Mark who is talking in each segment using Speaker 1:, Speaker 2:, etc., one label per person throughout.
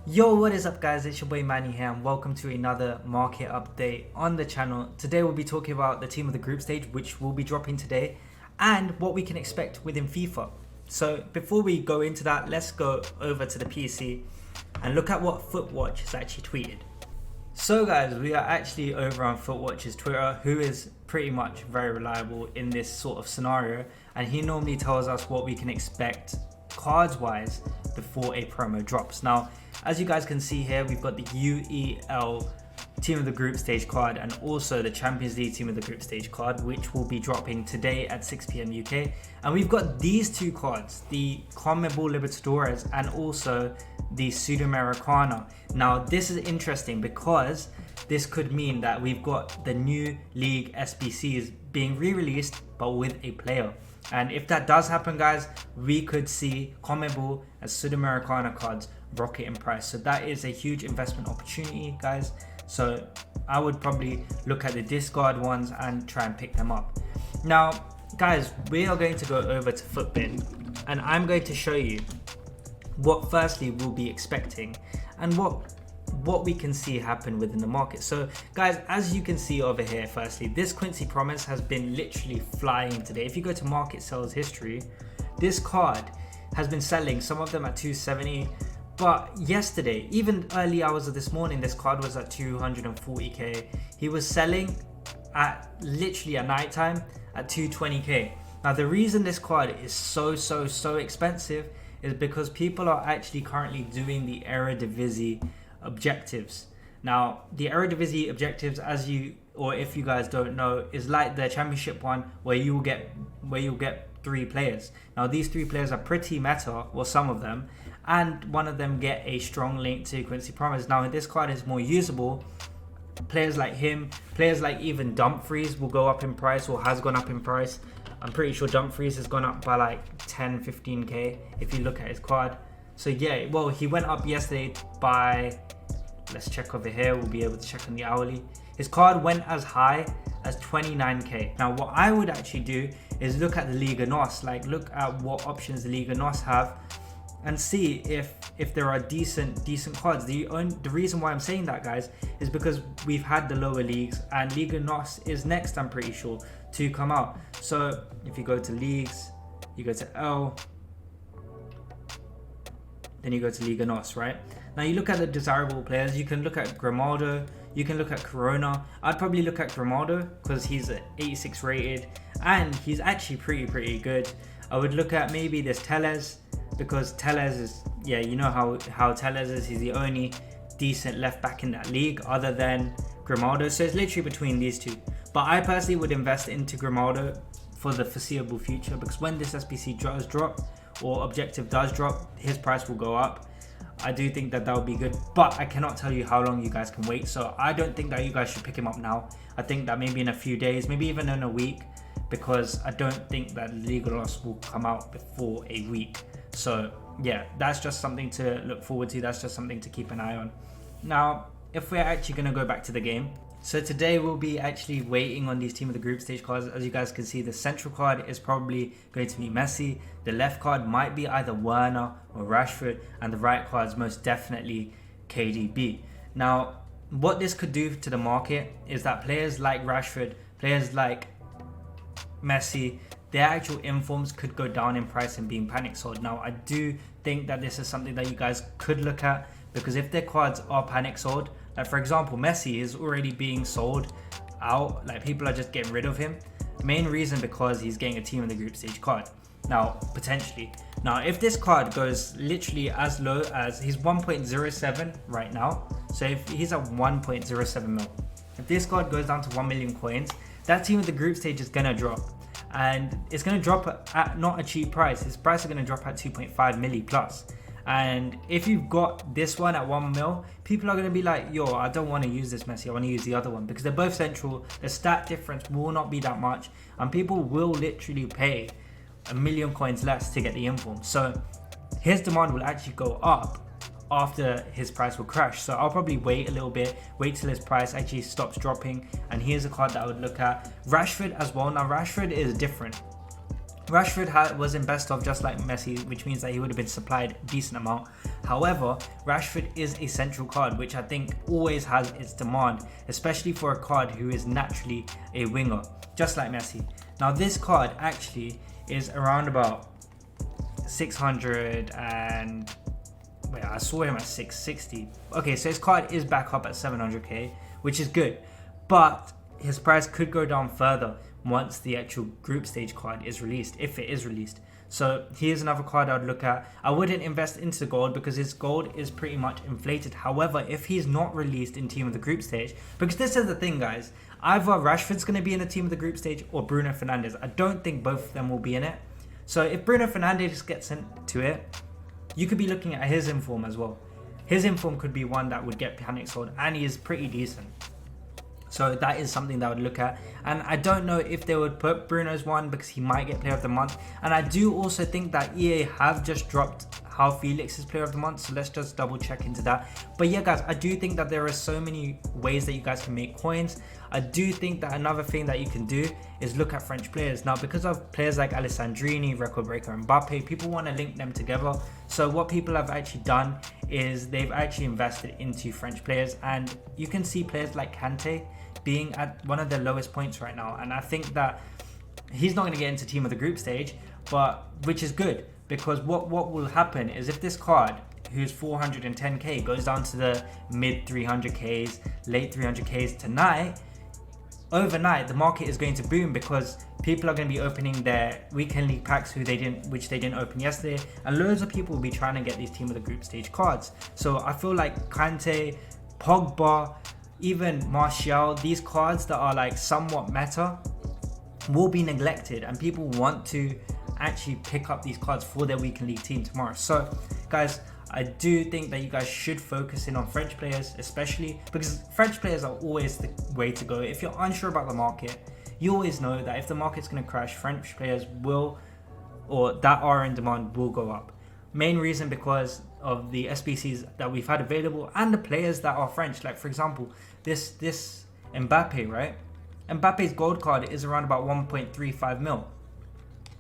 Speaker 1: Yo, what is up guys, it's your boy Mannii here and welcome to another market update on the channel. Today we'll be talking about the team of the group stage, which will be dropping today, and what we can expect within FIFA. So before we go into that, let's go over to the PC and look at what Footwatch has actually tweeted. So guys, we are actually over on Footwatch's Twitter, who is pretty much very reliable in this sort of scenario, and he normally tells us what we can expect cards wise before a promo drops. Now, as you guys can see here, we've got the UEL team of the group stage card and also the Champions League team of the group stage card, which will be dropping today at 6 PM UK. And we've got these two cards, the CONMEBOL Libertadores and also the Sudamericana. Now this is interesting because this could mean that we've got the new league SBCs being re-released but with a player. And if that does happen guys, we could see CONMEBOL and Sudamericana cards rocket in price. So that is a huge investment opportunity guys. So I would probably look at the discard ones and try and pick them up. Now guys, we are going to go over to Futbin and I'm going to show you what firstly we'll be expecting and what we can see happen within the market. So guys, as you can see over here, firstly, this Quincy Promise has been literally flying today. If you go to market sales history, this card has been selling, some of them at 270, but yesterday, even early hours of this morning, this card was at 240k. He was selling at literally at night time at 220k. Now the reason this card is so expensive is because people are actually currently doing the Eredivisie objectives. Now the Eredivisie objectives, as you, or if you guys don't know, is like the championship one where you'll get 3 players. Now these 3 players are pretty meta, or some of them, and one of them get a strong link to Quincy Promise. Now this card is more usable. Players like him, players like even Dumfries will go up in price, or has gone up in price. I'm pretty sure Dumfries has gone up by like 10-15k if you look at his card. So yeah, well, he went up yesterday by, let's check over here, we'll be able to check on the hourly. His card went as high as 29k. Now what I would actually do is look at the Liga NOS, like look at what options the Liga NOS have and see if there are decent cards. The reason why I'm saying that guys is because we've had the lower leagues and Liga NOS is next, I'm pretty sure, to come out. So if you go to leagues, you go to L, then you go to Liga NOS, right? Now you look at the desirable players, you can look at Grimaldo, you can look at Corona. I'd probably look at Grimaldo because he's 86 rated and he's actually pretty good. I would look at maybe this Totgs, because Totgs is, yeah, you know how Totgs is, he's the only decent left back in that league other than Grimaldo. So it's literally between these two. But I personally would invest into Grimaldo for the foreseeable future, because when this SBC does drop or objective does drop, his price will go up. I do think that would be good, but I cannot tell you how long you guys can wait. So I don't think that you guys should pick him up now. I think that maybe in a few days, maybe even in a week, because I don't think that Liga NOS will come out before a week. So yeah, that's just something to look forward to. That's just something to keep an eye on. Now, if we're actually going to go back to the game, so today we'll be actually waiting on these team of the group stage cards. As you guys can see, the central card is probably going to be Mannii. The left card might be either Werner or Rashford, and the right card is most definitely KDB. Now, what this could do to the market is that players like Rashford, players like Mannii, their actual informs could go down in price and being panic sold. Now, I do think that this is something that you guys could look at, because if their cards are panic sold, like for example, Mannii is already being sold out, like people are just getting rid of him. The main reason because he's getting a team in the group stage card. Now, potentially. Now, if this card goes literally as low as, he's 1.07 right now. So if he's at 1.07 mil, if this card goes down to 1 million coins, that team of the group stage is gonna drop. And it's gonna drop at not a cheap price. His price is gonna drop at 2.5 milli plus. And if you've got this one at 1 mil, people are going to be like, yo, I don't want to use this Mannii, I want to use the other one, because they're both central. The stat difference will not be that much, and people will literally pay 1 million coins less to get the inform. So his demand will actually go up after his price will crash. So I'll probably wait a little bit, wait till his price actually stops dropping. And here's a card that I would look at. Rashford as well. Now Rashford is different. Rashford was in best of just like Mannii, which means that he would have been supplied a decent amount. However, Rashford is a central card, which I think always has its demand, especially for a card who is naturally a winger, just like Messi. Now this card actually is around about 600 and... wait, I saw him at 660. Okay, so his card is back up at 700k, which is good. But his price could go down further once the actual group stage card is released, if it is released. So here's another card I'd look at. I wouldn't invest into gold because his gold is pretty much inflated. However, if he's not released in team of the group stage, because this is the thing, guys, either Rashford's going to be in the team of the group stage or Bruno Fernandes. I don't think both of them will be in it. So if Bruno Fernandes gets into it, you could be looking at his inform as well. His inform could be one that would get panic sold, and he is pretty decent. So that is something that I would look at. And I don't know if they would put Bruno's one because he might get player of the month. And I do also think that EA have just dropped how Felix is player of the month. So let's just double check into that. But yeah, guys, I do think that there are so many ways that you guys can make coins. I do think that another thing that you can do is look at French players. Now, because of players like Alessandrini, Record Breaker, and Mbappe, people want to link them together. So what people have actually done is they've actually invested into French players. And you can see players like Kante being at one of the lowest points right now, and I think that he's not going to get into team of the group stage, but which is good, because what will happen is if this card, who's 410k, goes down to the mid 300ks, late 300ks tonight, overnight the market is going to boom because people are going to be opening their weekend league packs which they didn't open yesterday, and loads of people will be trying to get these team of the group stage cards. So I feel like Kante, Pogba, even Martial, these cards that are like somewhat meta will be neglected, and people want to actually pick up these cards for their weekend league team tomorrow. So guys, I do think that you guys should focus in on French players, especially because French players are always the way to go. If you're unsure about the market, you always know that if the market's going to crash, French players will, or that are in demand, will go up. Main reason because of the SBCs that we've had available and the players that are French. Like for example, this Mbappe, right? Mbappe's gold card is around about 1.35 mil.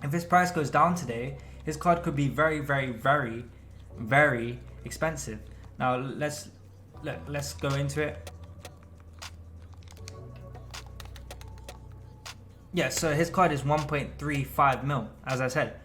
Speaker 1: If his price goes down today, his card could be very, very, very, very expensive. Now let's go into it. Yeah, so his card is 1.35 mil, as I said.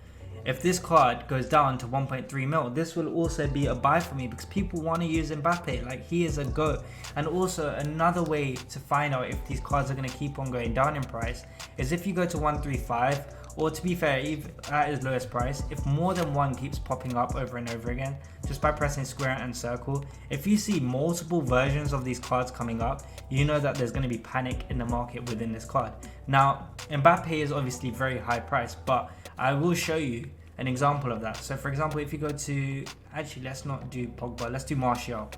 Speaker 1: If this card goes down to 1.3 mil, this will also be a buy for me because people want to use Mbappe. Like, he is a GOAT. And also another way to find out if these cards are going to keep on going down in price is if you go to 135, or to be fair, even at his lowest price, if more than one keeps popping up over and over again, just by pressing square and circle, if you see multiple versions of these cards coming up, you know that there's going to be panic in the market within this card. Now, Mbappe is obviously very high priced, but I will show you an example of that. So for example, if you go to, actually let's not do Pogba, let's do Martial.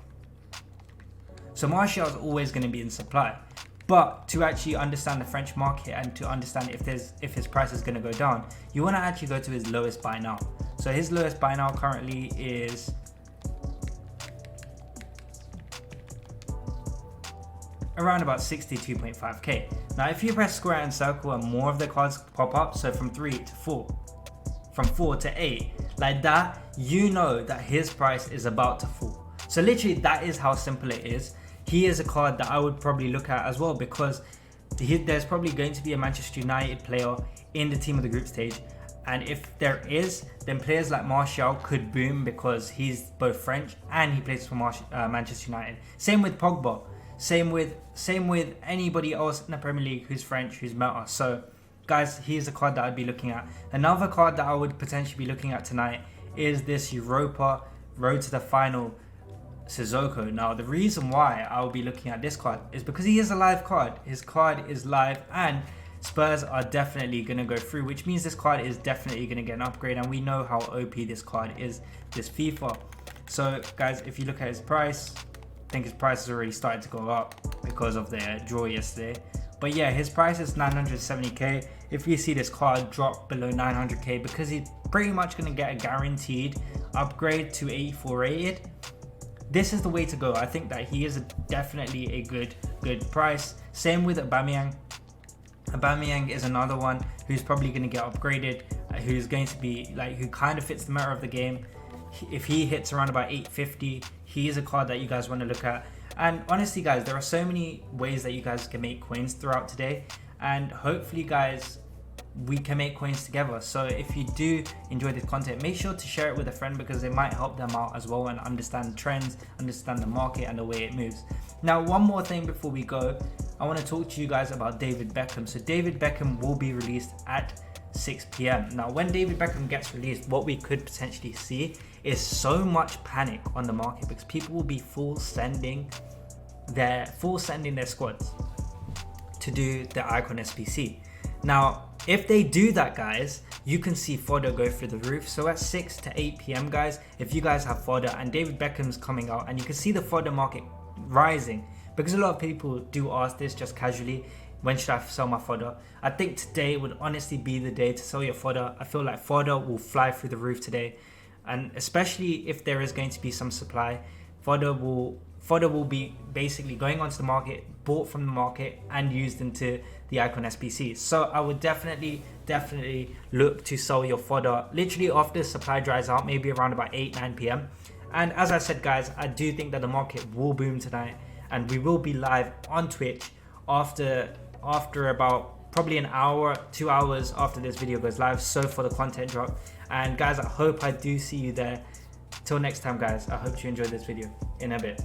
Speaker 1: So Martial is always going to be in supply, but to actually understand the French market and to understand if his price is going to go down, you want to actually go to his lowest buy now. So his lowest buy now currently is around about 62.5k. Now if you press square and circle and more of the cards pop up, so from 3 to 4, from 4 to 8, like that, you know that his price is about to fall. So literally that is how simple it is. He is a card that I would probably look at as well, because there's probably going to be a Manchester United player in the team of the group stage, and if there is, then players like Martial could boom because he's both French and he plays for Manchester United. Same with Pogba, same with anybody else in the Premier League who's French, who's meta. So guys, here's a card that I'd be looking at. Another card that I would potentially be looking at tonight is this Europa Road to the Final Sissoko. Now the reason why I will be looking at this card is because he is a live card. His card is live and Spurs are definitely going to go through, which means this card is definitely going to get an upgrade, and we know how OP this card is, this FIFA. So guys, if you look at his price, I think his price has already started to go up because of the draw yesterday. But yeah, his price is 970k. If you see this card drop below 900k, because he's pretty much going to get a guaranteed upgrade to 84 rated, this is the way to go. I think that he is definitely a good price. Same with Aubameyang. Aubameyang is another one who's probably going to get upgraded, who's going to be like, who kind of fits the meta of the game. if he hits around about 850, he is a card that you guys want to look at. And honestly guys, there are so many ways that you guys can make coins throughout today, and hopefully guys, we can make coins together. So if you do enjoy this content, make sure to share it with a friend, because it might help them out as well and understand trends, understand the market and the way it moves. Now, one more thing before we go, I want to talk to you guys about David Beckham. So David Beckham will be released at 6 p.m. Now, when David Beckham gets released, what we could potentially see is so much panic on the market, because people will be full sending their squads to do the icon SBC. Now, if they do that, guys, you can see fodder go through the roof. So at 6 to 8 p.m, guys, if you guys have fodder and David Beckham's coming out, and you can see the fodder market rising, because a lot of people do ask this just casually, when should I sell my fodder? I think today would honestly be the day to sell your fodder. I feel like fodder will fly through the roof today, and especially if there is going to be some supply, fodder will be basically going onto the market, bought from the market and used into the icon SBC. So I would definitely look to sell your fodder literally after supply dries out, maybe around about 8-9 p.m. And as I said guys, I do think that the market will boom tonight, and we will be live on Twitch after about probably an hour, 2 hours after this video goes live, so for the content drop. And guys, I hope I do see you there. Till next time guys, I hope you enjoyed this video. In a bit.